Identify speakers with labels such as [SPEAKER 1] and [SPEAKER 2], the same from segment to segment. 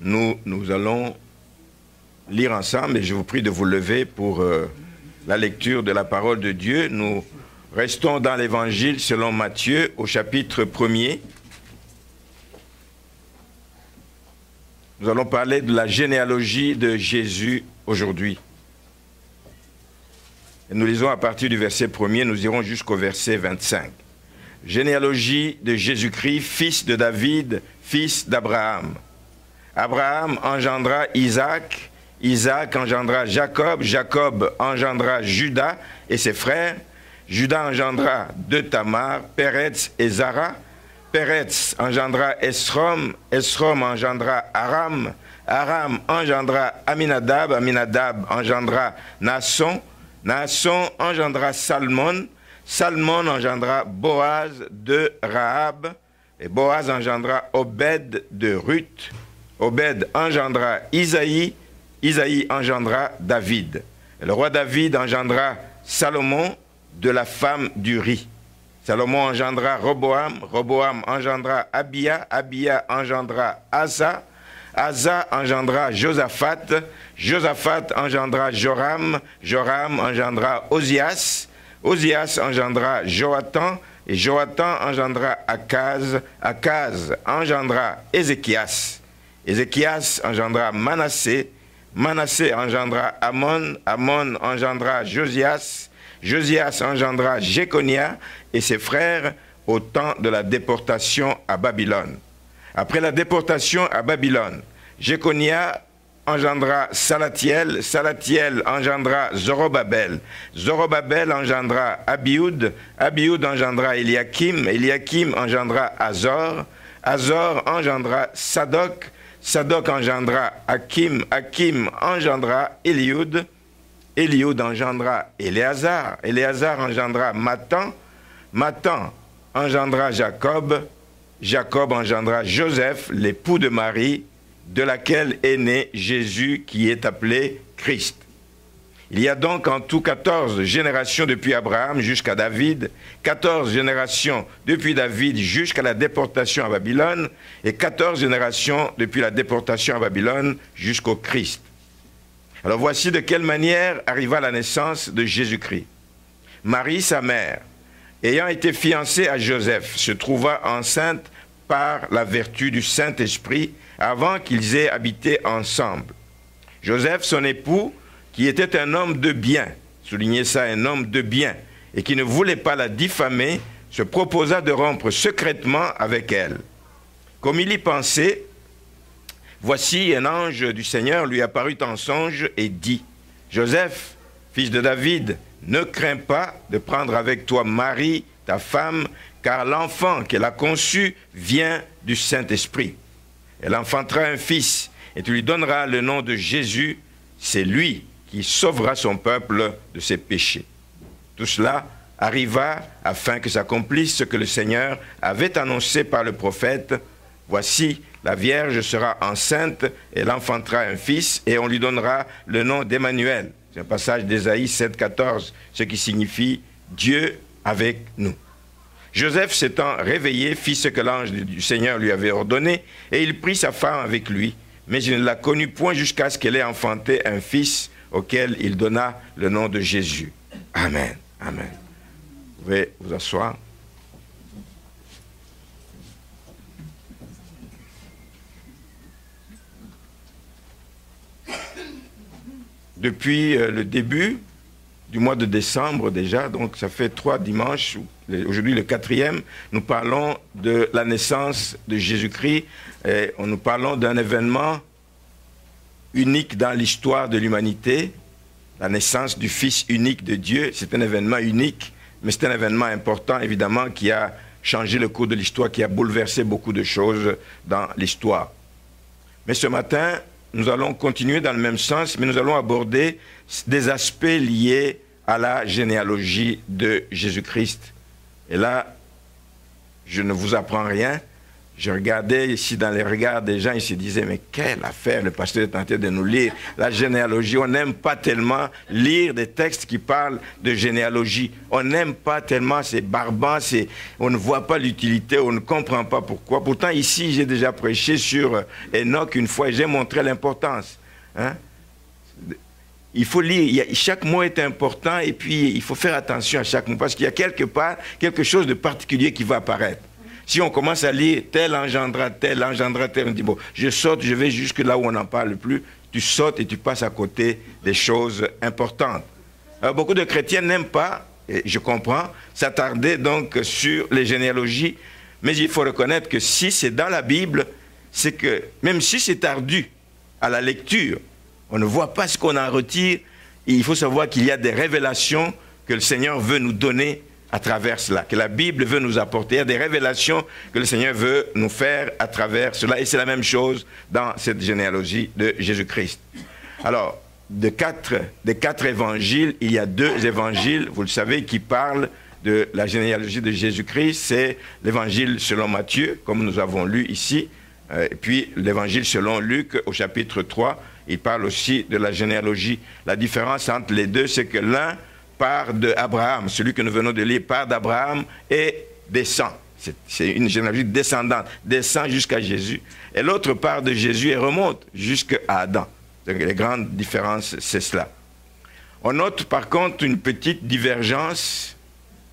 [SPEAKER 1] nous allons lire ensemble et je vous prie de vous lever pour la lecture de la parole de Dieu. Nous restons dans l'évangile selon Matthieu au chapitre 1er. Nous allons parler de la généalogie de Jésus aujourd'hui. Et nous lisons à partir du verset 1er, nous irons jusqu'au verset 25. Généalogie de Jésus-Christ, fils de David, fils d'Abraham. Abraham engendra Isaac, Isaac engendra Jacob, Jacob engendra Judas et ses frères. Judas engendra de Tamar, Péretz et Zara. Péretz engendra Esrom, Esrom engendra Aram, Aram engendra Aminadab, Aminadab engendra Naasson, Naasson engendra Salmon, Salmon engendra Boaz de Rahab, et Boaz engendra Obed de Ruth, Obed engendra Isaïe, Isaïe engendra David. Et le roi David engendra Salomon de la femme d'Uri. Salomon engendra Roboam, Roboam engendra Abia, Abia engendra Asa, Asa engendra Josaphat, Josaphat engendra Joram, Joram engendra Ozias, Ozias engendra Joatan, et Joatan engendra Akaz, Akaz engendra Ézéchias, Ézéchias engendra Manassé, Manassé engendra Amon, Amon engendra Josias, Josias engendra Jéconia et ses frères au temps de la déportation à Babylone. Après la déportation à Babylone, Jéconia engendra Salatiel, Salatiel engendra Zorobabel, Zorobabel engendra Abioud, Abioud engendra Eliakim, Eliakim engendra Azor, Azor engendra Sadok, Sadok engendra Hakim, Hakim engendra Eliud, Eliud engendra Éléazar, Éléazar engendra Matan, Matan engendra Jacob, Jacob engendra Joseph, l'époux de Marie, de laquelle est né Jésus qui est appelé Christ. Il y a donc en tout 14 générations depuis Abraham jusqu'à David, 14 générations depuis David jusqu'à la déportation à Babylone, et 14 générations depuis la déportation à Babylone jusqu'au Christ. Alors voici de quelle manière arriva la naissance de Jésus-Christ. Marie, sa mère, ayant été fiancée à Joseph, se trouva enceinte par la vertu du Saint-Esprit avant qu'ils aient habité ensemble. Joseph, son époux, qui était un homme de bien, soulignez ça, un homme de bien, et qui ne voulait pas la diffamer, se proposa de rompre secrètement avec elle. Comme il y pensait, voici un ange du Seigneur lui apparut en songe et dit, « Joseph, fils de David, ne crains pas de prendre avec toi Marie, ta femme, car l'enfant qu'elle a conçu vient du Saint-Esprit. Elle enfantera un fils, et tu lui donneras le nom de Jésus, c'est lui qui sauvera son peuple de ses péchés. » Tout cela arriva afin que s'accomplisse ce que le Seigneur avait annoncé par le prophète. « Voici, la Vierge sera enceinte, elle enfantera un fils, et on lui donnera le nom d'Emmanuel. » C'est un passage d'Ésaïe 7,14, ce qui signifie « Dieu avec nous ». Joseph s'étant réveillé, fit ce que l'ange du Seigneur lui avait ordonné, et il prit sa femme avec lui, mais il ne la connut point jusqu'à ce qu'elle ait enfanté un fils, auquel il donna le nom de Jésus. Amen. Amen. Vous pouvez vous asseoir. Depuis le début du mois de décembre déjà, donc ça fait 3 dimanches, aujourd'hui le 4e, nous parlons de la naissance de Jésus-Christ, et nous parlons d'un événement unique dans l'histoire de l'humanité, la naissance du Fils unique de Dieu. C'est un événement unique, mais c'est un événement important, évidemment, qui a changé le cours de l'histoire, qui a bouleversé beaucoup de choses dans l'histoire. Mais ce matin, nous allons continuer dans le même sens, mais nous allons aborder des aspects liés à la généalogie de Jésus-Christ. Et là, je ne vous apprends rien, Je regardais ici dans les regards des gens, ils se disaient, mais quelle affaire, le pasteur est tenté de nous lire la généalogie. On n'aime pas tellement lire des textes qui parlent de généalogie. On n'aime pas tellement, c'est barbant, on ne voit pas l'utilité, on ne comprend pas pourquoi. Pourtant, ici, j'ai déjà prêché sur Enoch une fois et j'ai montré l'importance. Hein? Il faut lire, chaque mot est important et puis il faut faire attention à chaque mot parce qu'il y a quelque part quelque chose de particulier qui va apparaître. Si on commence à lire tel engendra tel, on dit bon, je saute, je vais jusque là où on n'en parle plus, tu sautes et tu passes à côté des choses importantes. Alors, beaucoup de chrétiens n'aiment pas, et je comprends, s'attarder donc sur les généalogies, mais il faut reconnaître que si c'est dans la Bible, c'est que même si c'est ardu à la lecture, on ne voit pas ce qu'on en retire, et il faut savoir qu'il y a des révélations que le Seigneur veut nous donner à travers cela, que la Bible veut nous apporter. Il y a des révélations que le Seigneur veut nous faire à travers cela. Et c'est la même chose dans cette généalogie de Jésus-Christ. Alors, des quatre évangiles, il y a 2 évangiles, vous le savez, qui parlent de la généalogie de Jésus-Christ. C'est l'évangile selon Matthieu, comme nous avons lu ici, et puis l'évangile selon Luc au chapitre 3. Il parle aussi de la généalogie. La différence entre les deux, c'est que l'un part d'Abraham, celui que nous venons de lire, part d'Abraham et descend. C'est une généalogie descendante, descend jusqu'à Jésus. Et l'autre part de Jésus et remonte jusqu'à Adam. Donc les grandes différences, c'est cela. On note par contre une petite divergence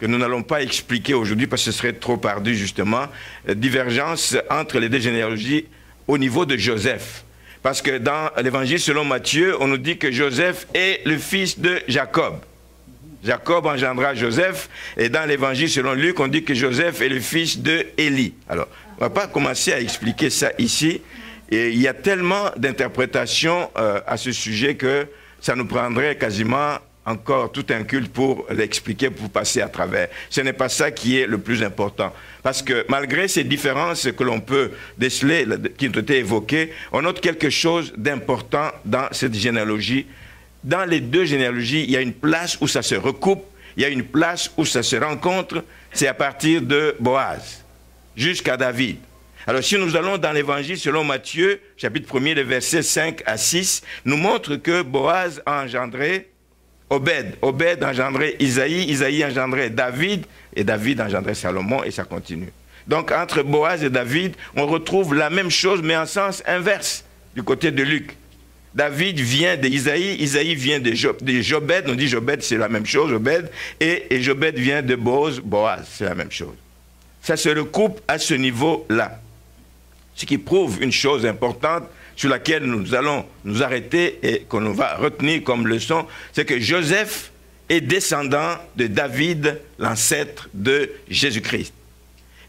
[SPEAKER 1] que nous n'allons pas expliquer aujourd'hui parce que ce serait trop ardu justement, divergence entre les 2 généalogies au niveau de Joseph. Parce que dans l'évangile selon Matthieu, on nous dit que Joseph est le fils de Jacob. Jacob engendra Joseph, et dans l'évangile selon Luc, on dit que Joseph est le fils de Élie. Alors, on ne va pas commencer à expliquer ça ici, et il y a tellement d'interprétations à ce sujet que ça nous prendrait quasiment encore tout un culte pour l'expliquer, pour passer à travers. Ce n'est pas ça qui est le plus important. Parce que malgré ces différences que l'on peut déceler, qui ont été évoquées, on note quelque chose d'important dans cette généalogie. Dans les 2 généalogies, il y a une place où ça se recoupe, il y a une place où ça se rencontre, c'est à partir de Boaz jusqu'à David. Alors si nous allons dans l'évangile selon Matthieu, chapitre 1er, les versets 5 à 6, nous montre que Boaz a engendré Obed, Obed a engendré Isaïe, Isaïe a engendré David, et David a engendré Salomon, et ça continue. Donc entre Boaz et David, on retrouve la même chose, mais en sens inverse, du côté de Luc. David vient d'Isaïe, Isaïe vient de Jobed, on dit Jobed, c'est la même chose, Obed, et Jobed vient de Boaz, Boaz, c'est la même chose. Ça se recoupe à ce niveau-là. Ce qui prouve une chose importante, sur laquelle nous allons nous arrêter et qu'on va retenir comme leçon, c'est que Joseph est descendant de David, l'ancêtre de Jésus-Christ.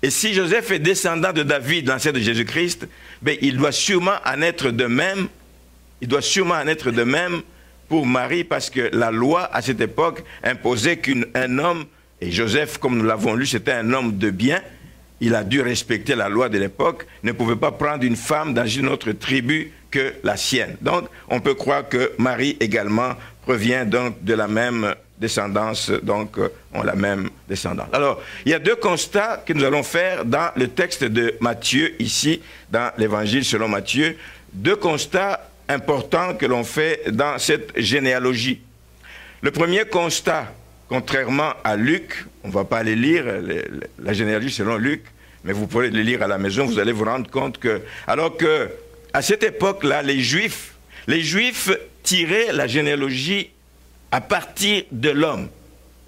[SPEAKER 1] Et si Joseph est descendant de David, l'ancêtre de Jésus-Christ, ben, il doit sûrement en être de même. Il doit sûrement en être de même pour Marie, parce que la loi à cette époque imposait qu'un homme, et Joseph, comme nous l'avons lu, c'était un homme de bien, il a dû respecter la loi de l'époque, ne pouvait pas prendre une femme dans une autre tribu que la sienne. Donc, on peut croire que Marie également provient donc de la même descendance, donc ont la même descendance. Alors, il y a 2 constats que nous allons faire dans le texte de Matthieu, ici, dans l'évangile selon Matthieu. 2 constats importants que l'on fait dans cette généalogie. Le premier constat, contrairement à Luc, on ne va pas aller lire la généalogie selon Luc, mais vous pourrez le lire à la maison, vous allez vous rendre compte que, alors que à cette époque-là, les Juifs tiraient la généalogie à partir de l'homme,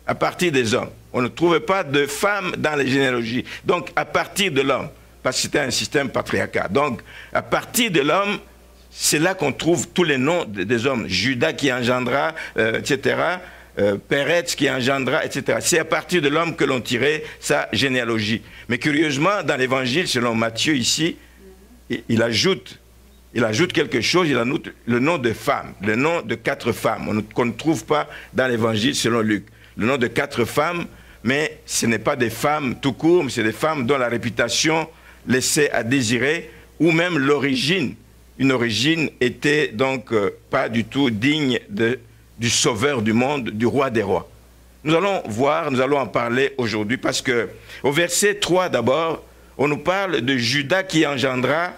[SPEAKER 1] à partir des hommes. On ne trouvait pas de femmes dans les généalogies, donc à partir de l'homme, parce que c'était un système patriarcal. Donc, à partir de l'homme, c'est là qu'on trouve tous les noms des hommes. Judas qui engendra, etc., Péretz qui engendra, etc. C'est à partir de l'homme que l'on tirait sa généalogie. Mais curieusement, dans l'évangile, selon Matthieu ici, il ajoute quelque chose, il ajoute le nom de femmes, le nom de 4 femmes, qu'on ne trouve pas dans l'évangile selon Luc. Le nom de 4 femmes, mais ce n'est pas des femmes tout court, mais c'est des femmes dont la réputation laissait à désirer, ou même l'origine. Une origine était donc pas du tout digne du sauveur du monde, du roi des rois. Nous allons voir, nous allons en parler aujourd'hui parce que au verset 3 d'abord, on nous parle de Judas qui engendra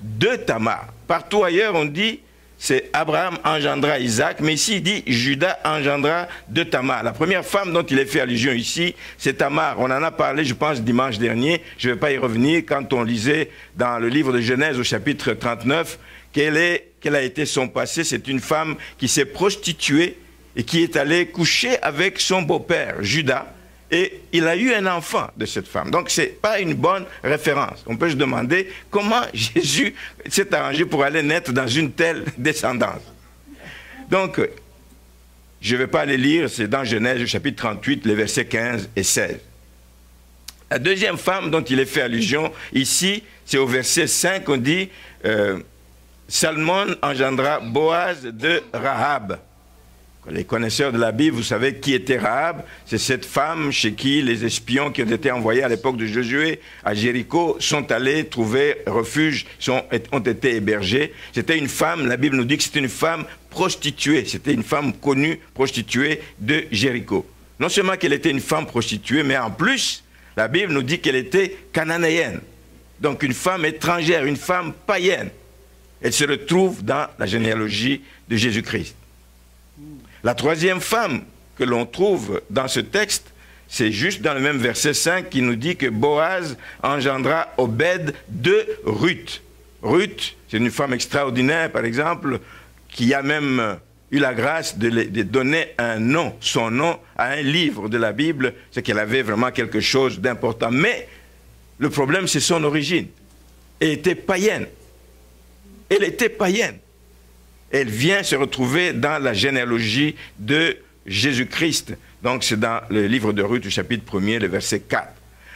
[SPEAKER 1] de Tamar. Partout ailleurs, on dit c'est Abraham engendra Isaac, mais ici il dit Judas engendra de Tamar. La première femme dont il est fait allusion ici, c'est Tamar. On en a parlé, je pense, dimanche dernier. Je ne vais pas y revenir quand on lisait dans le livre de Genèse au chapitre 39 quel a été son passé. C'est une femme qui s'est prostituée et qui est allée coucher avec son beau-père, Judas. Et il a eu un enfant de cette femme. Donc, ce n'est pas une bonne référence. On peut se demander comment Jésus s'est arrangé pour aller naître dans une telle descendance. Donc, je ne vais pas aller lire, c'est dans Genèse, chapitre 38, les versets 15 et 16. La deuxième femme dont il est fait allusion ici, c'est au verset 5, on dit Salmon engendra Boaz de Rahab. Les connaisseurs de la Bible, vous savez qui était Rahab. C'est cette femme chez qui les espions qui ont été envoyés à l'époque de Josué à Jéricho sont allés trouver refuge, ont été hébergés. C'était une femme, la Bible nous dit que c'était une femme prostituée. C'était une femme connue, prostituée de Jéricho. Non seulement qu'elle était une femme prostituée, mais en plus, la Bible nous dit qu'elle était cananéenne. Donc une femme étrangère, une femme païenne. Elle se retrouve dans la généalogie de Jésus-Christ. La troisième femme que l'on trouve dans ce texte, c'est juste dans le même verset 5 qui nous dit que Boaz engendra Obed de Ruth. Ruth, c'est une femme extraordinaire, par exemple, qui a même eu la grâce de donner un nom, son nom, à un livre de la Bible. C'est qu'elle avait vraiment quelque chose d'important. Mais le problème, c'est son origine. Elle était païenne. Elle était païenne. Elle vient se retrouver dans la généalogie de Jésus-Christ. Donc, c'est dans le livre de Ruth, chapitre 1er, le verset 4.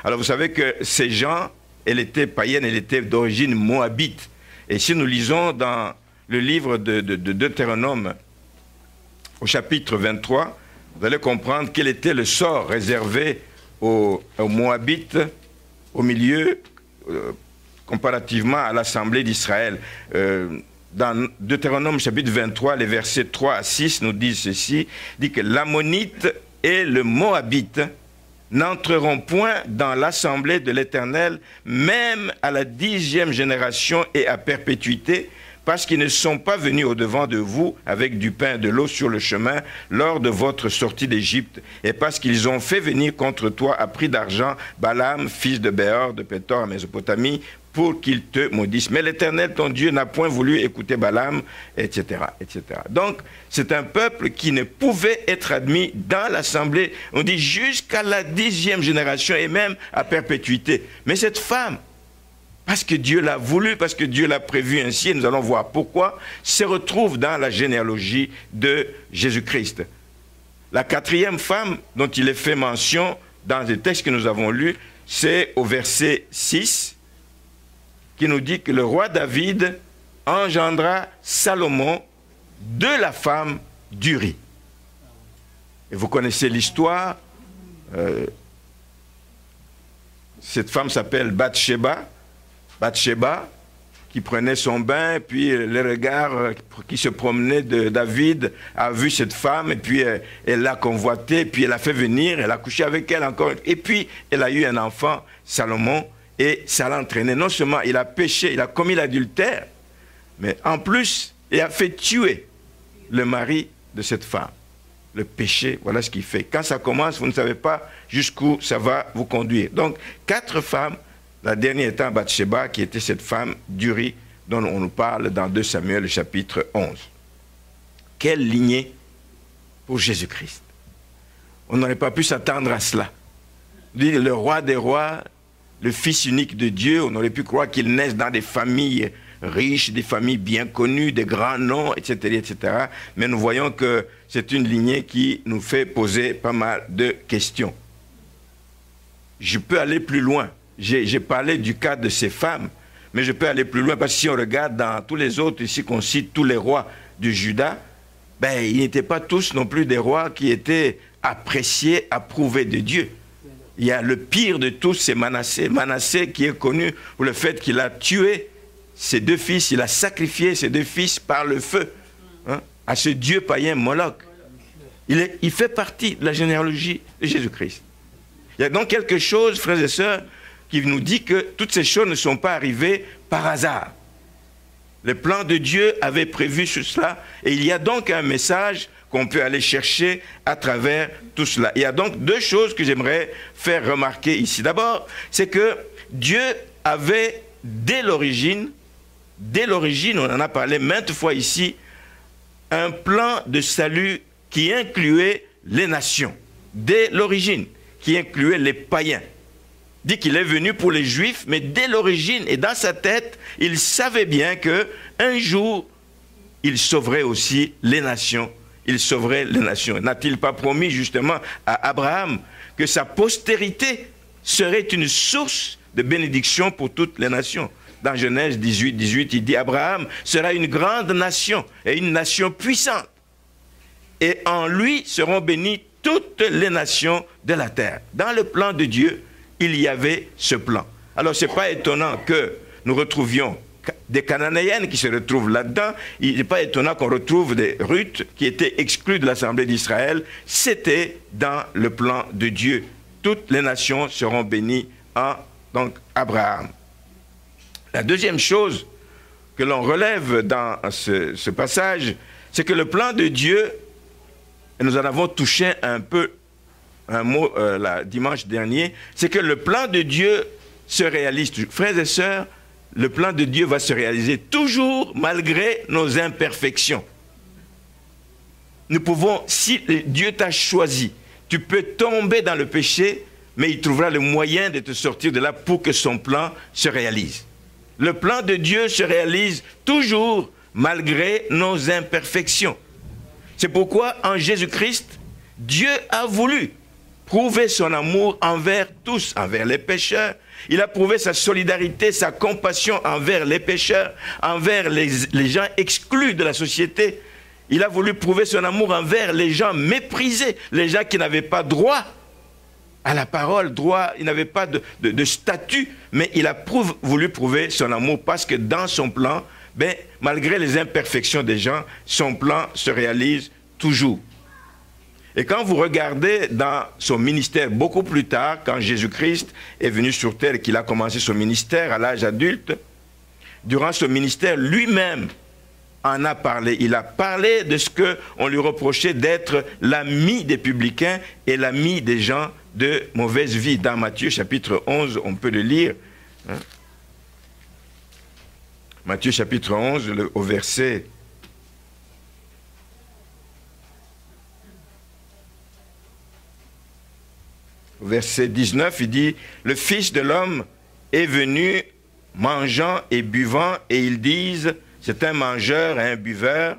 [SPEAKER 1] Alors, vous savez que ces gens, elle était païenne, elle était d'origine moabite. Et si nous lisons dans le livre de Deutéronome, au chapitre 23, vous allez comprendre quel était le sort réservé aux Moabites au milieu, comparativement à l'assemblée d'Israël. Dans Deutéronome chapitre 23, les versets 3 à 6 nous disent ceci, dit que l'Ammonite et le Moabite n'entreront point dans l'assemblée de l'Éternel, même à la 10e génération et à perpétuité, parce qu'ils ne sont pas venus au-devant de vous avec du pain et de l'eau sur le chemin lors de votre sortie d'Égypte, et parce qu'ils ont fait venir contre toi à prix d'argent Balaam, fils de Béor, de Pétor, en Mésopotamie, pour qu'il te maudisse. Mais l'Éternel, ton Dieu, n'a point voulu écouter Balaam, etc., etc. Donc, c'est un peuple qui ne pouvait être admis dans l'assemblée, on dit jusqu'à la 10e génération et même à perpétuité. Mais cette femme, parce que Dieu l'a voulu, parce que Dieu l'a prévu ainsi, et nous allons voir pourquoi, se retrouve dans la généalogie de Jésus-Christ. La quatrième femme dont il est fait mention dans les textes que nous avons lus, c'est au verset 6, qui nous dit que le roi David engendra Salomon de la femme d'Uri. Et vous connaissez l'histoire. Cette femme s'appelle Bathsheba. Bathsheba, qui prenait son bain, puis les regards qui se promenaient de David a vu cette femme, et puis elle l'a convoitée, puis elle l'a fait venir, elle a couché avec elle encore, et puis elle a eu un enfant, Salomon, et ça l'a entraîné. Non seulement il a péché, il a commis l'adultère, mais en plus, il a fait tuer le mari de cette femme. Le péché, voilà ce qu'il fait. Quand ça commence, vous ne savez pas jusqu'où ça va vous conduire. Donc, 4 femmes, la dernière étant Bathsheba, qui était cette femme d'Uri, dont on nous parle dans 2 Samuel, chapitre 11. Quelle lignée pour Jésus-Christ. On n'aurait pas pu s'attendre à cela. Le roi des rois, le fils unique de Dieu, on aurait pu croire qu'il naisse dans des familles riches, des familles bien connues, des grands noms, etc., etc. Mais nous voyons que c'est une lignée qui nous fait poser pas mal de questions. Je peux aller plus loin. J'ai parlé du cas de ces femmes, mais je peux aller plus loin parce que si on regarde dans tous les autres, ici qu'on cite tous les rois du Juda, ben, ils n'étaient pas tous non plus des rois qui étaient appréciés, approuvés de Dieu. Il y a le pire de tous, c'est Manassé. Manassé qui est connu pour le fait qu'il a tué ses 2 fils, il a sacrifié ses 2 fils par le feu, hein, à ce dieu païen Moloch. Il fait partie de la généalogie de Jésus-Christ. Il y a donc quelque chose, frères et sœurs, qui nous dit que toutes ces choses ne sont pas arrivées par hasard. Le plan de Dieu avait prévu cela, et il y a donc un message qu'on peut aller chercher à travers tout cela. Il y a donc deux choses que j'aimerais faire remarquer ici. D'abord, c'est que Dieu avait dès l'origine, on en a parlé maintes fois ici, un plan de salut qui incluait les nations, dès l'origine, qui incluait les païens. Il dit qu'il est venu pour les Juifs, mais dès l'origine et dans sa tête, il savait bien qu'un jour, il sauverait aussi les nations. Il sauverait les nations. N'a-t-il pas promis justement à Abraham que sa postérité serait une source de bénédiction pour toutes les nations? Dans Genèse 18, 18, il dit « Abraham sera une grande nation et une nation puissante. Et en lui seront bénies toutes les nations de la terre. » Dans le plan de Dieu, il y avait ce plan. Alors, ce n'est pas étonnant que nous retrouvions des Cananéennes qui se retrouvent là-dedans. Il n'est pas étonnant qu'on retrouve des Ruth qui étaient exclues de l'Assemblée d'Israël. C'était dans le plan de Dieu. Toutes les nations seront bénies en donc, Abraham. La deuxième chose que l'on relève dans ce passage, c'est que le plan de Dieu, et nous en avons touché un peu un mot dimanche dernier, c'est que le plan de Dieu se réalise. Frères et sœurs, le plan de Dieu va se réaliser toujours malgré nos imperfections. Nous pouvons, si Dieu t'a choisi, tu peux tomber dans le péché, mais il trouvera le moyen de te sortir de là pour que son plan se réalise. Le plan de Dieu se réalise toujours malgré nos imperfections. C'est pourquoi en Jésus-Christ, Dieu a voulu prouver son amour envers tous, envers les pécheurs. Il a prouvé sa solidarité, sa compassion envers les pécheurs, envers les gens exclus de la société. Il a voulu prouver son amour envers les gens méprisés, les gens qui n'avaient pas droit à la parole, droit, ils n'avaient pas de statut, mais il a voulu prouver son amour parce que dans son plan, malgré les imperfections des gens, son plan se réalise toujours. Et quand vous regardez dans son ministère beaucoup plus tard, quand Jésus-Christ est venu sur terre et qu'il a commencé son ministère à l'âge adulte, durant ce ministère, lui-même en a parlé. Il a parlé de ce qu'on lui reprochait d'être l'ami des publicains et l'ami des gens de mauvaise vie. Dans Matthieu chapitre 11, on peut le lire. Matthieu chapitre 11, au verset... Verset 19, il dit, « Le Fils de l'homme est venu mangeant et buvant, et ils disent, c'est un mangeur et un buveur,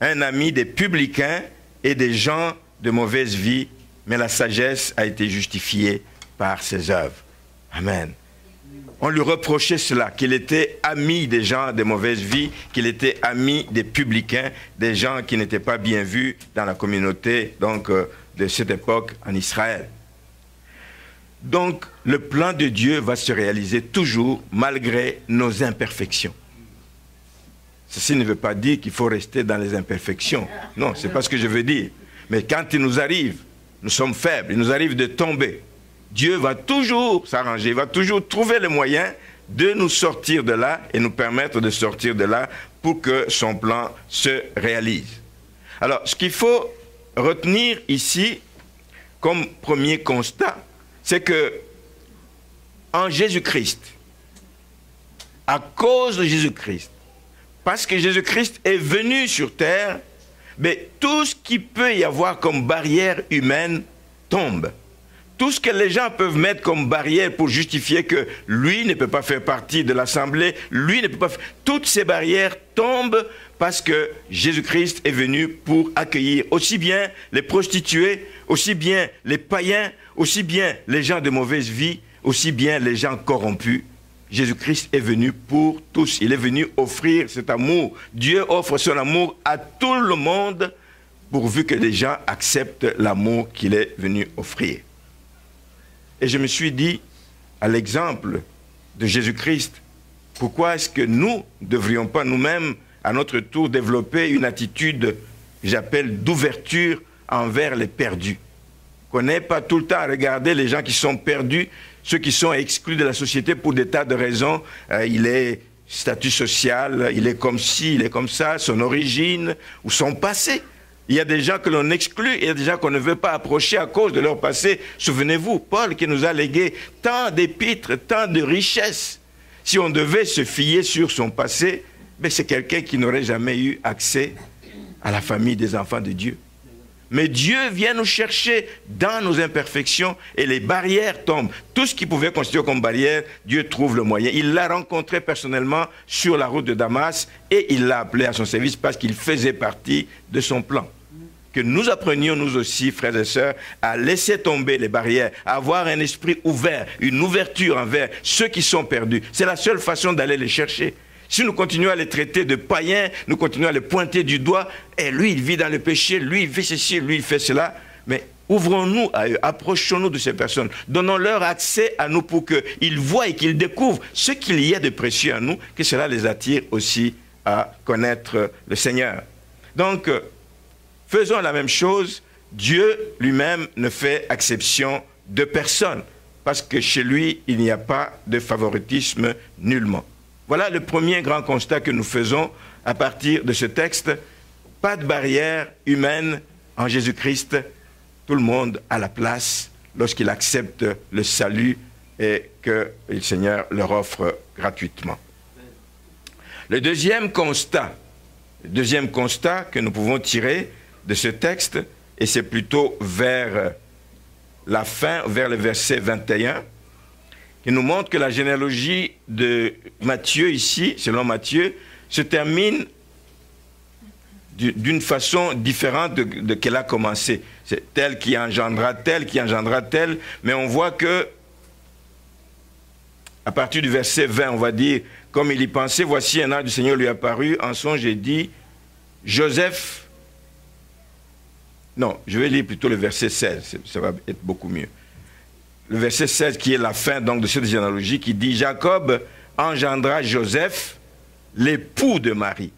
[SPEAKER 1] un ami des publicains et des gens de mauvaise vie, mais la sagesse a été justifiée par ses œuvres. » Amen. On lui reprochait cela, qu'il était ami des gens de mauvaise vie, qu'il était ami des publicains, des gens qui n'étaient pas bien vus dans la communauté donc, de cette époque en Israël. Donc, le plan de Dieu va se réaliser toujours malgré nos imperfections. Ceci ne veut pas dire qu'il faut rester dans les imperfections. Non, ce n'est pas ce que je veux dire. Mais quand il nous arrive, nous sommes faibles, il nous arrive de tomber. Dieu va toujours s'arranger, il va toujours trouver le moyen de nous sortir de là et nous permettre de sortir de là pour que son plan se réalise. Alors, ce qu'il faut retenir ici comme premier constat, c'est que en Jésus-Christ, à cause de Jésus-Christ, parce que Jésus-Christ est venu sur terre, mais tout ce qui peut y avoir comme barrière humaine tombe. Tout ce que les gens peuvent mettre comme barrière pour justifier que lui ne peut pas faire partie de l'Assemblée, lui ne peut pas faire... Toutes ces barrières tombent parce que Jésus-Christ est venu pour accueillir aussi bien les prostituées, aussi bien les païens, aussi bien les gens de mauvaise vie, aussi bien les gens corrompus. Jésus-Christ est venu pour tous. Il est venu offrir cet amour. Dieu offre son amour à tout le monde pourvu que les gens acceptent l'amour qu'il est venu offrir. Et je me suis dit, à l'exemple de Jésus-Christ, pourquoi est-ce que nous ne devrions pas nous-mêmes, à notre tour, développer une attitude, j'appelle, d'ouverture envers les perdus? Qu'on n'ait pas tout le temps à regarder les gens qui sont perdus, ceux qui sont exclus de la société pour des tas de raisons. Il est statut social, il est comme ci, il est comme ça, son origine ou son passé. Il y a des gens que l'on exclut, il y a des gens qu'on ne veut pas approcher à cause de leur passé. Souvenez-vous, Paul qui nous a légué tant d'épîtres, tant de richesses. Si on devait se fier sur son passé, ben c'est quelqu'un qui n'aurait jamais eu accès à la famille des enfants de Dieu. Mais Dieu vient nous chercher dans nos imperfections et les barrières tombent. Tout ce qui pouvait constituer comme barrière, Dieu trouve le moyen. Il l'a rencontré personnellement sur la route de Damas et il l'a appelé à son service parce qu'il faisait partie de son plan. Que nous apprenions, nous aussi, frères et sœurs, à laisser tomber les barrières, à avoir un esprit ouvert, une ouverture envers ceux qui sont perdus. C'est la seule façon d'aller les chercher. Si nous continuons à les traiter de païens, nous continuons à les pointer du doigt, et lui, il vit dans le péché, lui, il fait ceci, lui, il fait cela. Mais ouvrons-nous à eux, approchons-nous de ces personnes, donnons-leur accès à nous pour qu'ils voient et qu'ils découvrent ce qu'il y a de précieux en nous, que cela les attire aussi à connaître le Seigneur. Donc, faisons la même chose. Dieu lui-même ne fait exception de personne, parce que chez lui, il n'y a pas de favoritisme nullement. Voilà le premier grand constat que nous faisons à partir de ce texte. Pas de barrière humaine en Jésus-Christ. Tout le monde a la place lorsqu'il accepte le salut et que le Seigneur leur offre gratuitement. Le deuxième constat que nous pouvons tirer de ce texte, et c'est plutôt vers la fin, vers le verset 21, qui nous montre que la généalogie de Matthieu ici, selon Matthieu, se termine d'une façon différente de qu'elle a commencé. C'est tel qui engendra tel, mais on voit que, à partir du verset 20, on va dire, comme il y pensait, voici un ange du Seigneur lui apparut, en songe et dit, Joseph, non, je vais lire plutôt le verset 16, ça va être beaucoup mieux. Le verset 16 qui est la fin donc de cette généalogie qui dit « Jacob engendra Joseph, l'époux de Marie ».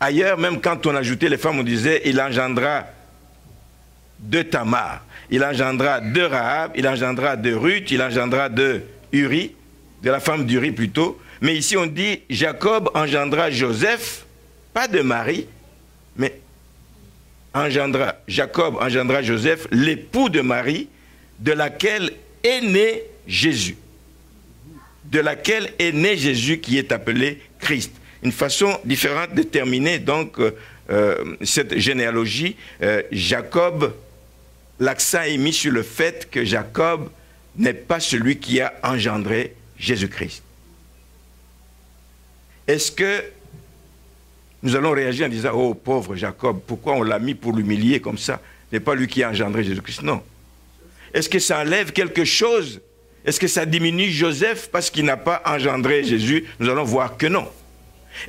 [SPEAKER 1] Ailleurs, même quand on ajoutait les femmes, on disait « Il engendra de Tamar, il engendra de Rahab, il engendra de Ruth, il engendra de Uri, de la femme d'Uri plutôt ». Mais ici on dit « Jacob engendra Joseph, pas de Marie, mais Jacob engendra Joseph, l'époux de Marie, de laquelle est né Jésus. De laquelle est né Jésus qui est appelé Christ. Une façon différente de terminer donc cette généalogie. Jacob, l'accent est mis sur le fait que Jacob n'est pas celui qui a engendré Jésus-Christ. Est-ce que nous allons réagir en disant « Oh, pauvre Jacob, pourquoi on l'a mis pour l'humilier comme ça? Ce n'est pas lui qui a engendré Jésus-Christ. » Non. Est-ce que ça enlève quelque chose? Est-ce que ça diminue Joseph parce qu'il n'a pas engendré Jésus? Nous allons voir que non.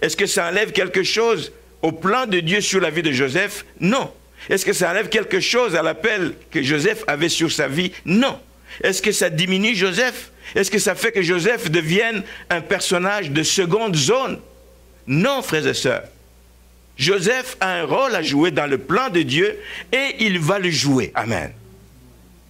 [SPEAKER 1] Est-ce que ça enlève quelque chose au plan de Dieu sur la vie de Joseph? Non. Est-ce que ça enlève quelque chose à l'appel que Joseph avait sur sa vie? Non. Est-ce que ça diminue Joseph? Est-ce que ça fait que Joseph devienne un personnage de seconde zone? Non, frères et sœurs. Joseph a un rôle à jouer dans le plan de Dieu et il va le jouer. Amen.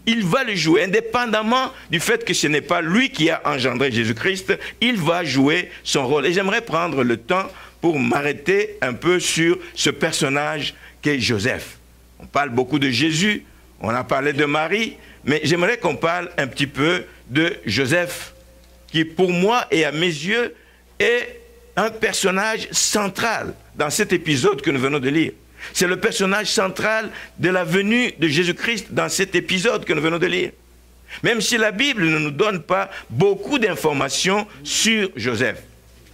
[SPEAKER 1] Il va le jouer, indépendamment du fait que ce n'est pas lui qui a engendré Jésus-Christ, il va jouer son rôle. Et j'aimerais prendre le temps pour m'arrêter un peu sur ce personnage qu'est Joseph. On parle beaucoup de Jésus, on a parlé de Marie, mais j'aimerais qu'on parle un petit peu de Joseph, qui pour moi et à mes yeux est un personnage central dans cet épisode que nous venons de lire. C'est le personnage central de la venue de Jésus-Christ dans cet épisode que nous venons de lire. Même si la Bible ne nous donne pas beaucoup d'informations sur Joseph.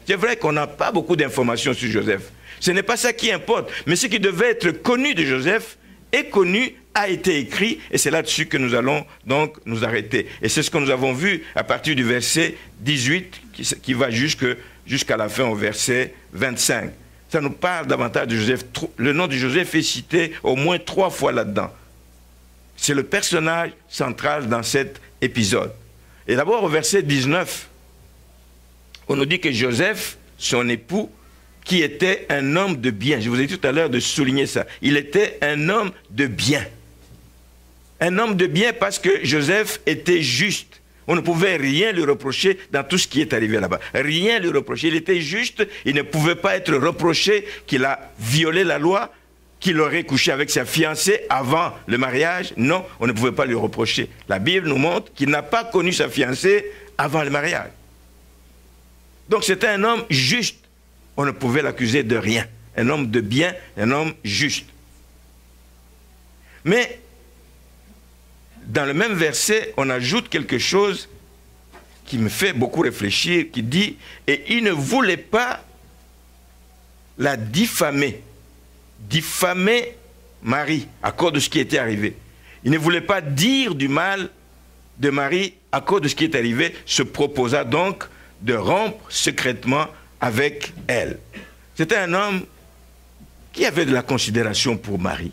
[SPEAKER 1] C'est vrai qu'on n'a pas beaucoup d'informations sur Joseph. Ce n'est pas ça qui importe. Mais ce qui devait être connu de Joseph est connu, a été écrit, et c'est là-dessus que nous allons donc nous arrêter. Et c'est ce que nous avons vu à partir du verset 18 qui va jusqu'à la fin au verset 25. Ça nous parle davantage de Joseph. Le nom de Joseph est cité au moins 3 fois là-dedans. C'est le personnage central dans cet épisode. Et d'abord au verset 19, on nous dit que Joseph, son époux, qui était un homme de bien. Je vous ai dit tout à l'heure de souligner ça. Il était un homme de bien. Un homme de bien parce que Joseph était juste. On ne pouvait rien lui reprocher dans tout ce qui est arrivé là-bas. Rien lui reprocher. Il était juste, il ne pouvait pas être reproché qu'il a violé la loi, qu'il aurait couché avec sa fiancée avant le mariage. Non, on ne pouvait pas lui reprocher. La Bible nous montre qu'il n'a pas connu sa fiancée avant le mariage. Donc c'était un homme juste. On ne pouvait l'accuser de rien. Un homme de bien, un homme juste. Mais dans le même verset, on ajoute quelque chose qui me fait beaucoup réfléchir, qui dit « Et il ne voulait pas la diffamer Marie à cause de ce qui était arrivé. Il ne voulait pas dire du mal de Marie à cause de ce qui est arrivé, se proposa donc de rompre secrètement avec elle. » C'était un homme qui avait de la considération pour Marie.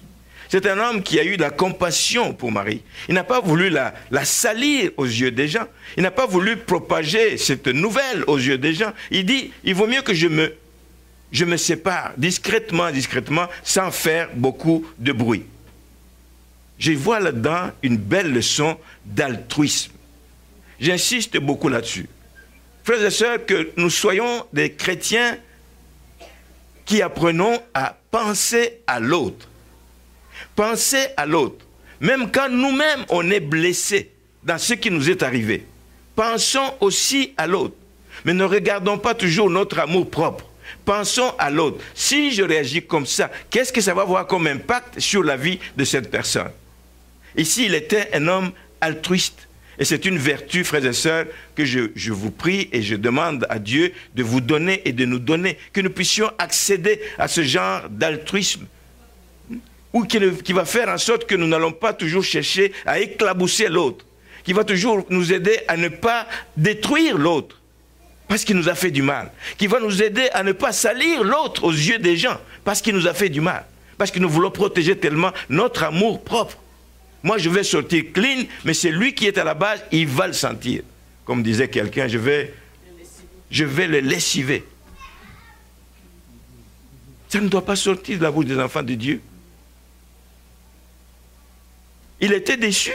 [SPEAKER 1] C'est un homme qui a eu de la compassion pour Marie. Il n'a pas voulu la salir aux yeux des gens. Il n'a pas voulu propager cette nouvelle aux yeux des gens. Il dit, il vaut mieux que je me sépare discrètement, sans faire beaucoup de bruit. Je vois là-dedans une belle leçon d'altruisme. J'insiste beaucoup là-dessus. Frères et sœurs, que nous soyons des chrétiens qui apprenons à penser à l'autre. Penser à l'autre. Même quand nous-mêmes on est blessés dans ce qui nous est arrivé. Pensons aussi à l'autre. Mais ne regardons pas toujours notre amour propre. Pensons à l'autre. Si je réagis comme ça, qu'est-ce que ça va avoir comme impact sur la vie de cette personne? Ici, il était un homme altruiste. Et c'est une vertu, frères et sœurs, que je vous prie et je demande à Dieu de vous donner et de nous donner, que nous puissions accéder à ce genre d'altruisme, ou qui va faire en sorte que nous n'allons pas toujours chercher à éclabousser l'autre, qui va toujours nous aider à ne pas détruire l'autre, parce qu'il nous a fait du mal, qui va nous aider à ne pas salir l'autre aux yeux des gens, parce qu'il nous a fait du mal, parce que nous voulons protéger tellement notre amour propre. Moi, je vais sortir clean, mais c'est lui qui est à la base, il va le sentir. Comme disait quelqu'un, je vais le lessiver. Ça ne doit pas sortir de la bouche des enfants de Dieu. Il était déçu.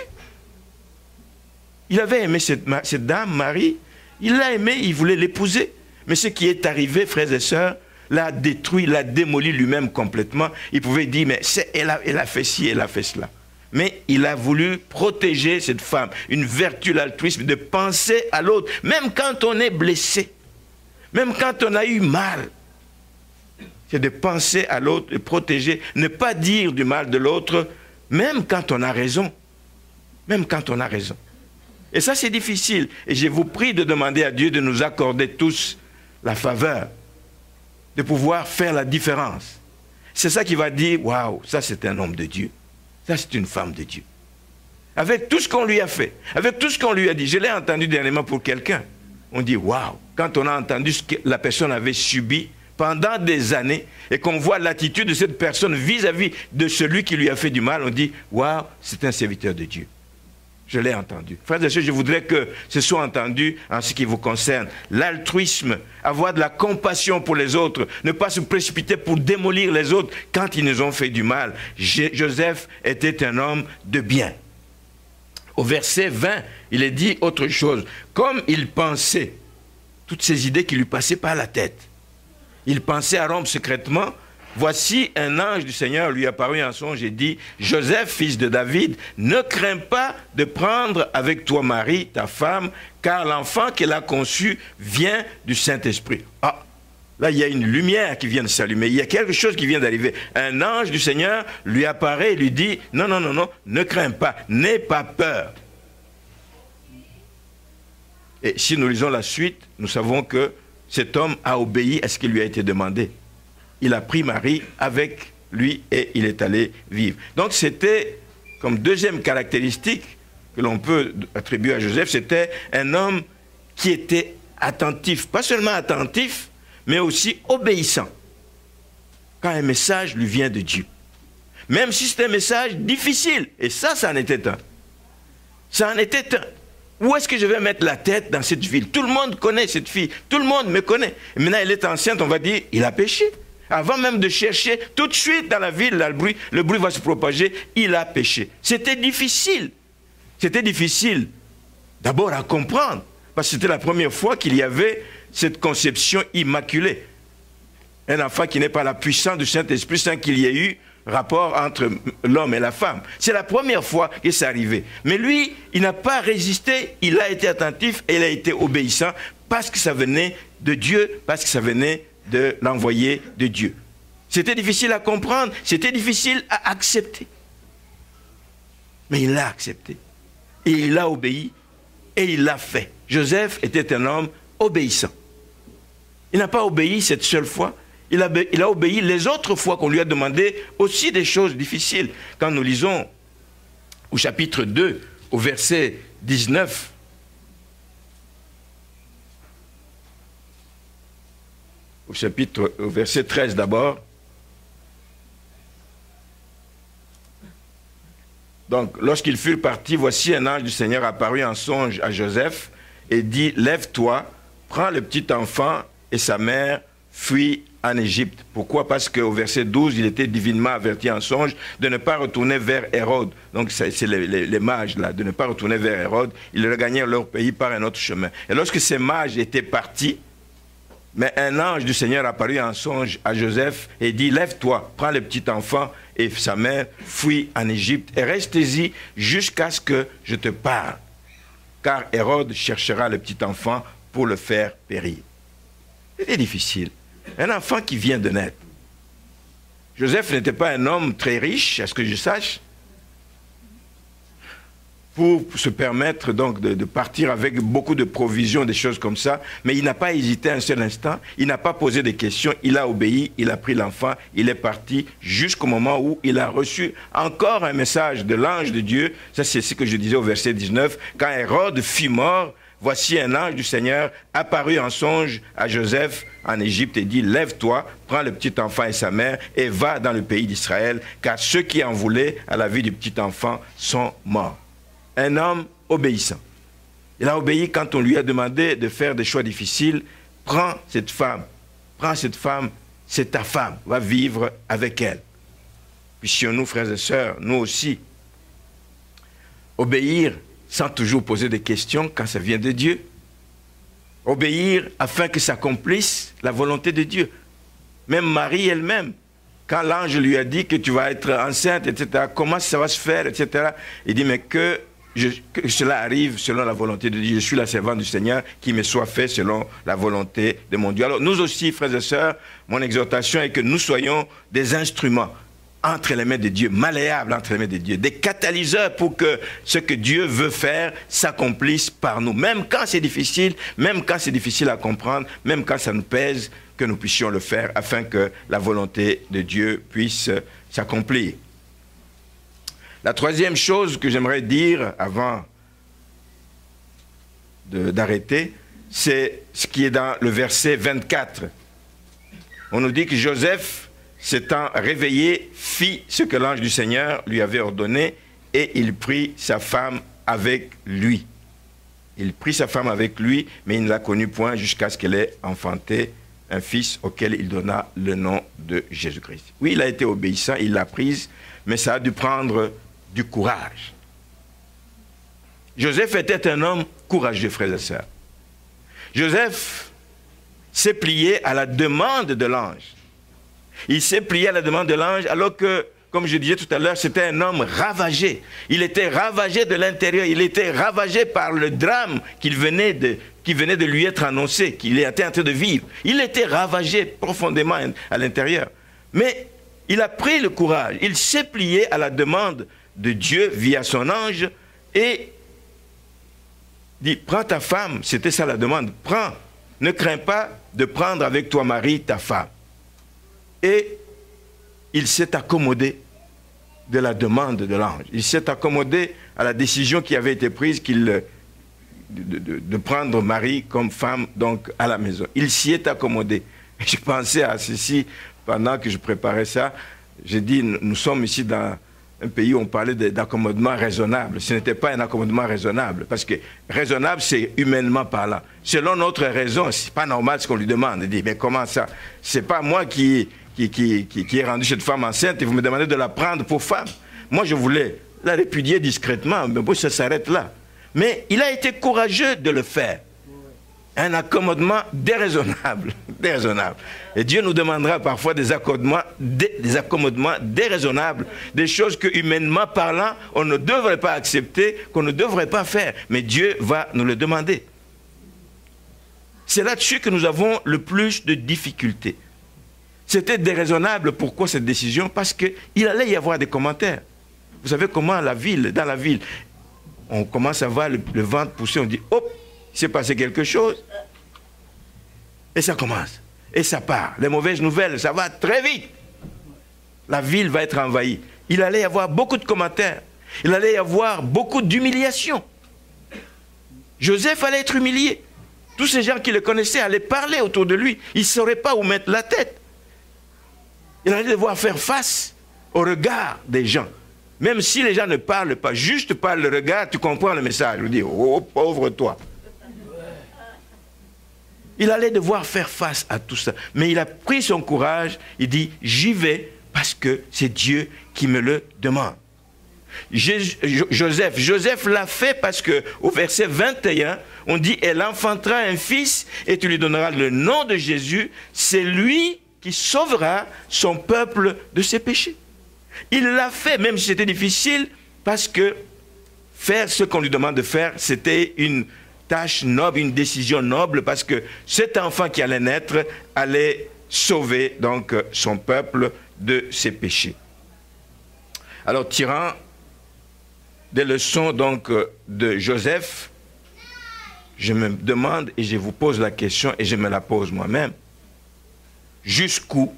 [SPEAKER 1] Il avait aimé cette dame, Marie. Il l'a aimée, il voulait l'épouser. Mais ce qui est arrivé, frères et sœurs, l'a détruit, l'a démoli lui-même complètement. Il pouvait dire, mais elle a fait ci, elle a fait cela. Mais il a voulu protéger cette femme. Une vertu, l'altruisme, de penser à l'autre. Même quand on est blessé. Même quand on a eu mal. C'est de penser à l'autre, de protéger. Ne pas dire du mal de l'autre, même quand on a raison. Même quand on a raison. Et ça, c'est difficile. Et je vous prie de demander à Dieu de nous accorder tous la faveur. De pouvoir faire la différence. C'est ça qui va dire, waouh, ça c'est un homme de Dieu. Ça, c'est une femme de Dieu. Avec tout ce qu'on lui a fait, avec tout ce qu'on lui a dit. Je l'ai entendu dernièrement pour quelqu'un. On dit, waouh, quand on a entendu ce que la personne avait subi pendant des années et qu'on voit l'attitude de cette personne vis-à-vis de celui qui lui a fait du mal, on dit, waouh, c'est un serviteur de Dieu. Je l'ai entendu. Frères et sœurs, je voudrais que ce soit entendu en ce qui vous concerne. L'altruisme, avoir de la compassion pour les autres, ne pas se précipiter pour démolir les autres quand ils nous ont fait du mal. Joseph était un homme de bien. Au verset 20, il est dit autre chose. Comme il pensait, toutes ces idées qui lui passaient par la tête, il pensait à rompre secrètement. Voici un ange du Seigneur lui apparut en songe et dit, Joseph, fils de David, ne crains pas de prendre avec toi Marie, ta femme, car l'enfant qu'elle a conçu vient du Saint-Esprit. Ah, là il y a une lumière qui vient de s'allumer, il y a quelque chose qui vient d'arriver. Un ange du Seigneur lui apparaît et lui dit, non, non, non, non, ne crains pas, n'aie pas peur. Et si nous lisons la suite, nous savons que cet homme a obéi à ce qui lui a été demandé. Il a pris Marie avec lui et il est allé vivre. Donc c'était, comme deuxième caractéristique que l'on peut attribuer à Joseph, c'était un homme qui était attentif. Pas seulement attentif, mais aussi obéissant. Quand un message lui vient de Dieu. Même si c'est un message difficile. Et ça en était un. Ça en était un. Où est-ce que je vais mettre la tête dans cette ville? Tout le monde connaît cette fille. Tout le monde me connaît. Et maintenant, elle est enceinte, on va dire, il a péché. Avant même de chercher, tout de suite dans la ville, là, le bruit va se propager, il a péché. C'était difficile. C'était difficile d'abord à comprendre, parce que c'était la première fois qu'il y avait cette conception immaculée. Un enfant qui n'est pas la puissance du Saint-Esprit sans qu'il y ait eu rapport entre l'homme et la femme. C'est la première fois que c'est arrivé. Mais lui, il n'a pas résisté, il a été attentif et il a été obéissant parce que ça venait de Dieu, parce que ça venait de l'envoyé de Dieu. C'était difficile à comprendre, c'était difficile à accepter. Mais il l'a accepté. Et il a obéi et il l'a fait. Joseph était un homme obéissant. Il n'a pas obéi cette seule fois. Il a obéi les autres fois qu'on lui a demandé aussi des choses difficiles. Quand nous lisons au chapitre 2, au verset 19, au verset 13 d'abord. Donc, lorsqu'ils furent partis, voici un ange du Seigneur apparut en songe à Joseph et dit, « Lève-toi, prends le petit enfant et sa mère, fuis en Égypte. » Pourquoi? Parce qu'au verset 12, il était divinement averti en songe de ne pas retourner vers Hérode. Donc, c'est les mages, là, de ne pas retourner vers Hérode. Ils regagnèrent leur pays par un autre chemin. Et lorsque ces mages étaient partis, mais un ange du Seigneur apparut en songe à Joseph et dit, « Lève-toi, prends le petit enfant et sa mère, fuis en Égypte et restez-y jusqu'à ce que je te parle. Car Hérode cherchera le petit enfant pour le faire périr. » C'était difficile. Un enfant qui vient de naître. Joseph n'était pas un homme très riche, à ce que je sache, pour se permettre donc de partir avec beaucoup de provisions, des choses comme ça, mais il n'a pas hésité un seul instant, il n'a pas posé de questions, il a obéi, il a pris l'enfant, il est parti jusqu'au moment où il a reçu encore un message de l'ange de Dieu. Ça, c'est ce que je disais au verset 19, quand Hérode fut mort, voici un ange du Seigneur apparut en songe à Joseph en Égypte et dit, « Lève-toi, prends le petit enfant et sa mère et va dans le pays d'Israël, car ceux qui en voulaient à la vie du petit enfant sont morts. » Un homme obéissant. Il a obéi quand on lui a demandé de faire des choix difficiles. Prends cette femme, c'est ta femme, va vivre avec elle. Puissions-nous, frères et sœurs, nous aussi, obéir sans toujours poser des questions quand ça vient de Dieu. Obéir afin que s'accomplisse la volonté de Dieu. Même Marie elle-même, quand l'ange lui a dit que tu vas être enceinte, etc., comment ça va se faire, etc., il dit, mais que cela arrive selon la volonté de Dieu. Je suis la servante du Seigneur, qui me soit fait selon la volonté de mon Dieu. Alors nous aussi, frères et sœurs, mon exhortation est que nous soyons des instruments entre les mains de Dieu, malléables entre les mains de Dieu, des catalyseurs pour que ce que Dieu veut faire s'accomplisse par nous. Même quand c'est difficile à comprendre, même quand ça nous pèse, que nous puissions le faire afin que la volonté de Dieu puisse s'accomplir. La troisième chose que j'aimerais dire avant d'arrêter, c'est ce qui est dans le verset 24. On nous dit que Joseph, s'étant réveillé, fit ce que l'ange du Seigneur lui avait ordonné et il prit sa femme avec lui. Il prit sa femme avec lui, mais il ne la connut point jusqu'à ce qu'elle ait enfanté un fils auquel il donna le nom de Jésus-Christ. Oui, il a été obéissant, il l'a prise, mais ça a dû prendre du courage. Joseph était un homme courageux, frères et sœurs. Joseph s'est plié à la demande de l'ange. Il s'est plié à la demande de l'ange alors que, comme je disais tout à l'heure, c'était un homme ravagé. Il était ravagé de l'intérieur, il était ravagé par le drame qui venait de lui être annoncé, qu'il était en train de vivre. Il était ravagé profondément à l'intérieur. Mais il a pris le courage, il s'est plié à la demande de Dieu via son ange et dit, prends ta femme, c'était ça la demande, prends, ne crains pas de prendre avec toi Marie, ta femme. Et il s'est accommodé de la demande de l'ange. Il s'est accommodé à la décision qui avait été prise de prendre Marie comme femme donc à la maison. Il s'y est accommodé. Je pensais à ceci pendant que je préparais ça. J'ai dit, nous sommes ici dans un pays où on parlait d'accommodement raisonnable. Ce n'était pas un accommodement raisonnable, parce que raisonnable, c'est humainement parlant. Selon notre raison, c'est pas normal ce qu'on lui demande. Il dit, mais comment ça? C'est pas moi qui ai rendu cette femme enceinte et vous me demandez de la prendre pour femme. Moi, je voulais la répudier discrètement, mais bon, ça s'arrête là. Mais il a été courageux de le faire. Un accommodement déraisonnable. Déraisonnable. Et Dieu nous demandera parfois des accommodements déraisonnables, des choses que, humainement parlant, on ne devrait pas accepter, qu'on ne devrait pas faire. Mais Dieu va nous le demander. C'est là-dessus que nous avons le plus de difficultés. C'était déraisonnable. Pourquoi cette décision? Parce qu'il allait y avoir des commentaires. Vous savez comment dans la ville, on commence à voir le ventre pousser, on dit, hop, il s'est passé quelque chose. Et ça commence. Et ça part. Les mauvaises nouvelles, ça va très vite. La ville va être envahie. Il allait y avoir beaucoup de commentaires. Il allait y avoir beaucoup d'humiliation. Joseph allait être humilié. Tous ces gens qui le connaissaient allaient parler autour de lui. Il ne saurait pas où mettre la tête. Il allait devoir faire face au regard des gens. Même si les gens ne parlent pas, juste par le regard, tu comprends le message. Je dis, oh pauvre toi. Il allait devoir faire face à tout ça. Mais il a pris son courage, il dit, j'y vais parce que c'est Dieu qui me le demande. Joseph l'a fait parce qu'au verset 21, on dit, elle enfantera un fils et tu lui donneras le nom de Jésus. C'est lui qui sauvera son peuple de ses péchés. Il l'a fait, même si c'était difficile, parce que faire ce qu'on lui demande de faire, c'était une tâche noble, une décision noble, parce que cet enfant qui allait naître allait sauver donc son peuple de ses péchés. Alors, tirant des leçons donc de Joseph, je me demande et je vous pose la question et je me la pose moi-même. Jusqu'où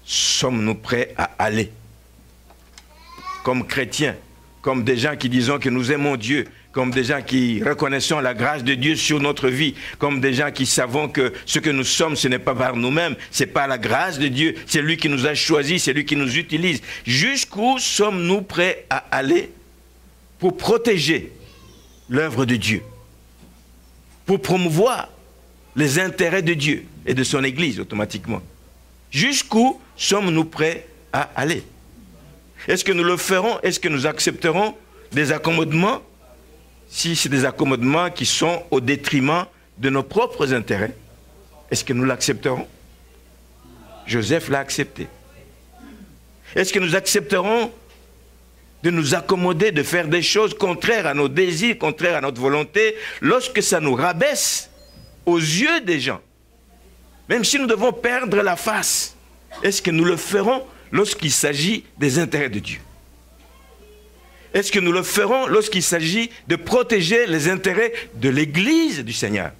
[SPEAKER 1] sommes-nous prêts à aller? Comme chrétiens, comme des gens qui disons que nous aimons Dieu, comme des gens qui reconnaissons la grâce de Dieu sur notre vie, comme des gens qui savons que ce que nous sommes, ce n'est pas par nous-mêmes, c'est par la grâce de Dieu, c'est lui qui nous a choisis, c'est lui qui nous utilise. Jusqu'où sommes-nous prêts à aller pour protéger l'œuvre de Dieu, pour promouvoir les intérêts de Dieu et de son Église automatiquement? Jusqu'où sommes-nous prêts à aller? Est-ce que nous le ferons? Est-ce que nous accepterons des accommodements? Si c'est des accommodements qui sont au détriment de nos propres intérêts, est-ce que nous l'accepterons? Joseph l'a accepté. Est-ce que nous accepterons de nous accommoder, de faire des choses contraires à nos désirs, contraires à notre volonté, lorsque ça nous rabaisse aux yeux des gens? Même si nous devons perdre la face, est-ce que nous le ferons lorsqu'il s'agit des intérêts de Dieu? Est-ce que nous le ferons lorsqu'il s'agit de protéger les intérêts de l'Église du Seigneur?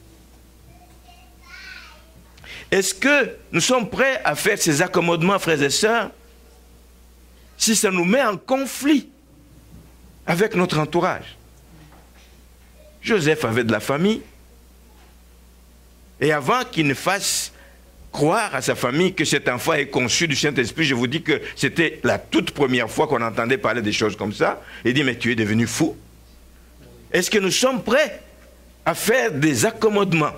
[SPEAKER 1] Est-ce que nous sommes prêts à faire ces accommodements, frères et sœurs, si ça nous met en conflit avec notre entourage? Joseph avait de la famille, et avant qu'il ne fasse croire à sa famille que cet enfant est conçu du Saint-Esprit, je vous dis que c'était la toute première fois qu'on entendait parler des choses comme ça. Il dit, mais tu es devenu fou. Est-ce que nous sommes prêts à faire des accommodements,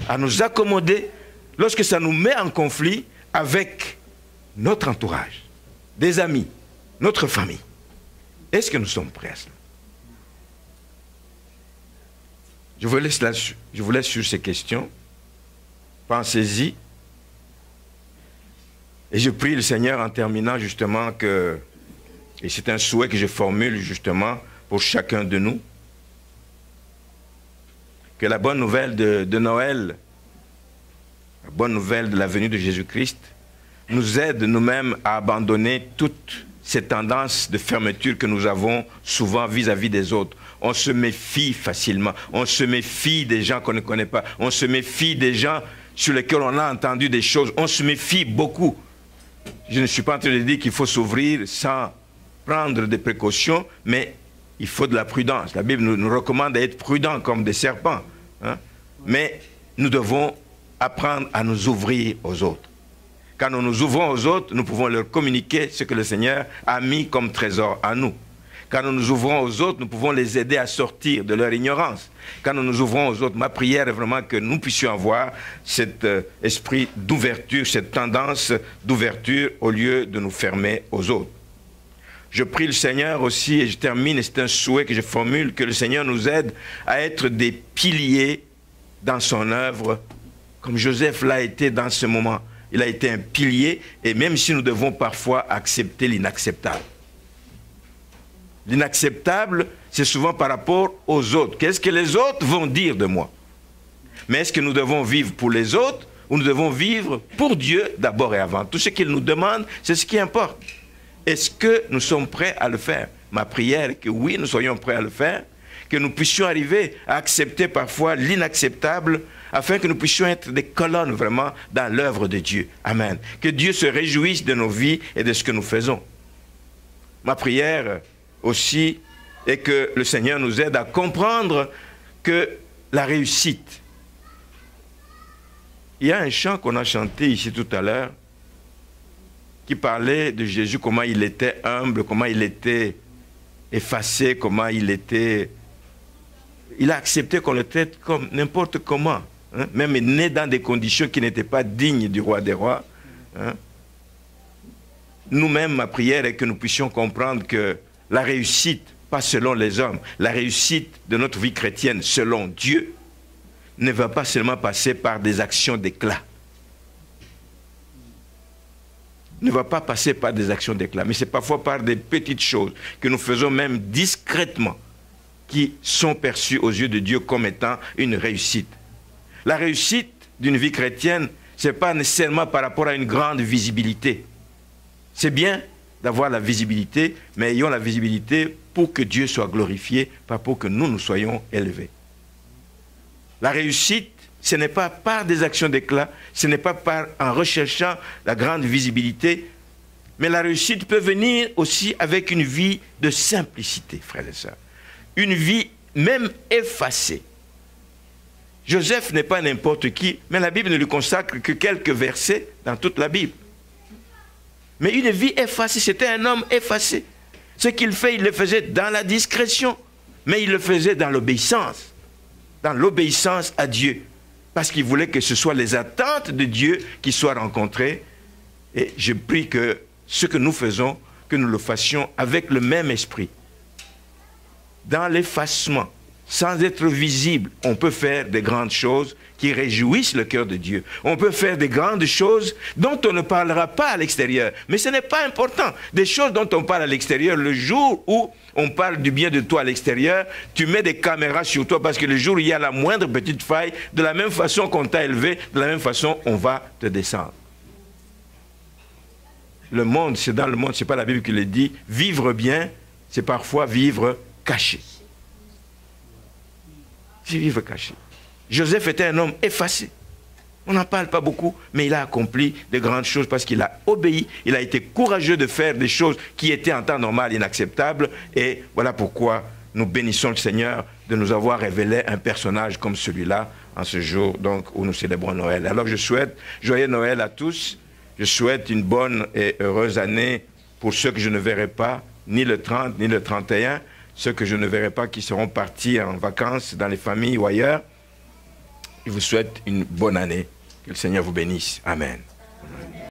[SPEAKER 1] à nous accommoder lorsque ça nous met en conflit avec notre entourage, des amis, notre famille? Est-ce que nous sommes prêts à cela? Je vous laisse sur ces questions. Pensez-y. Et je prie le Seigneur en terminant justement que, et c'est un souhait que je formule justement pour chacun de nous, que la bonne nouvelle de Noël, la bonne nouvelle de la venue de Jésus-Christ, nous aide nous-mêmes à abandonner toutes ces tendances de fermeture que nous avons souvent vis-à-vis des autres. On se méfie facilement, on se méfie des gens qu'on ne connaît pas, on se méfie des gens sur lesquels on a entendu des choses, on se méfie beaucoup. Je ne suis pas en train de dire qu'il faut s'ouvrir sans prendre des précautions, mais il faut de la prudence. La Bible nous recommande d'être prudents comme des serpents. Hein? Mais nous devons apprendre à nous ouvrir aux autres. Quand nous nous ouvrons aux autres, nous pouvons leur communiquer ce que le Seigneur a mis comme trésor à nous. Quand nous nous ouvrons aux autres, nous pouvons les aider à sortir de leur ignorance. Quand nous nous ouvrons aux autres, ma prière est vraiment que nous puissions avoir cet esprit d'ouverture, cette tendance d'ouverture au lieu de nous fermer aux autres. Je prie le Seigneur aussi, et je termine, et c'est un souhait que je formule, que le Seigneur nous aide à être des piliers dans son œuvre, comme Joseph l'a été dans ce moment. Il a été un pilier, et même si nous devons parfois accepter l'inacceptable. L'inacceptable, c'est souvent par rapport aux autres. Qu'est-ce que les autres vont dire de moi? Mais est-ce que nous devons vivre pour les autres ou nous devons vivre pour Dieu d'abord et avant? Tout ce qu'il nous demande, c'est ce qui importe. Est-ce que nous sommes prêts à le faire? Ma prière est que oui, nous soyons prêts à le faire, que nous puissions arriver à accepter parfois l'inacceptable, afin que nous puissions être des colonnes vraiment dans l'œuvre de Dieu. Amen. Que Dieu se réjouisse de nos vies et de ce que nous faisons. Ma prière aussi est que le Seigneur nous aide à comprendre que la réussite. Il y a un chant qu'on a chanté ici tout à l'heure qui parlait de Jésus, comment il était humble, comment il était effacé, comment il était... Il a accepté qu'on le traite comme n'importe comment, hein, même né dans des conditions qui n'étaient pas dignes du roi des rois. Hein. Nous-mêmes, ma prière est que nous puissions comprendre que la réussite, pas selon les hommes, la réussite de notre vie chrétienne selon Dieu, ne va pas seulement passer par des actions d'éclat. Ne va pas passer par des actions d'éclat, mais c'est parfois par des petites choses que nous faisons même discrètement, qui sont perçues aux yeux de Dieu comme étant une réussite. La réussite d'une vie chrétienne, ce n'est pas nécessairement par rapport à une grande visibilité. C'est bien d'avoir la visibilité, mais ayons la visibilité pour que Dieu soit glorifié, pas pour que nous soyons élevés. La réussite, ce n'est pas par des actions d'éclat, ce n'est pas en recherchant la grande visibilité, mais la réussite peut venir aussi avec une vie de simplicité, frères et sœurs. Une vie même effacée. Joseph n'est pas n'importe qui, mais la Bible ne lui consacre que quelques versets dans toute la Bible. Mais une vie effacée, c'était un homme effacé. Ce qu'il fait, il le faisait dans la discrétion, mais il le faisait dans l'obéissance à Dieu, parce qu'il voulait que ce soit les attentes de Dieu qui soient rencontrées. Et je prie que ce que nous faisons, que nous le fassions avec le même esprit. Dans l'effacement, sans être visible, on peut faire des grandes choses qui réjouissent le cœur de Dieu. On peut faire des grandes choses dont on ne parlera pas à l'extérieur. Mais ce n'est pas important. Des choses dont on parle à l'extérieur, le jour où on parle du bien de toi à l'extérieur, tu mets des caméras sur toi parce que le jour où il y a la moindre petite faille, de la même façon qu'on t'a élevé, de la même façon, on va te descendre. Le monde, c'est dans le monde, ce n'est pas la Bible qui le dit. Vivre bien, c'est parfois vivre caché. C'est vivre caché. Joseph était un homme effacé. On n'en parle pas beaucoup, mais il a accompli de grandes choses parce qu'il a obéi, il a été courageux de faire des choses qui étaient en temps normal inacceptables. Et voilà pourquoi nous bénissons le Seigneur de nous avoir révélé un personnage comme celui-là en ce jour donc, où nous célébrons Noël. Alors je souhaite joyeux Noël à tous. Je souhaite une bonne et heureuse année pour ceux que je ne verrai pas, ni le 30, ni le 31, ceux que je ne verrai pas qui seront partis en vacances dans les familles ou ailleurs. Je vous souhaite une bonne année. Que le Seigneur vous bénisse. Amen.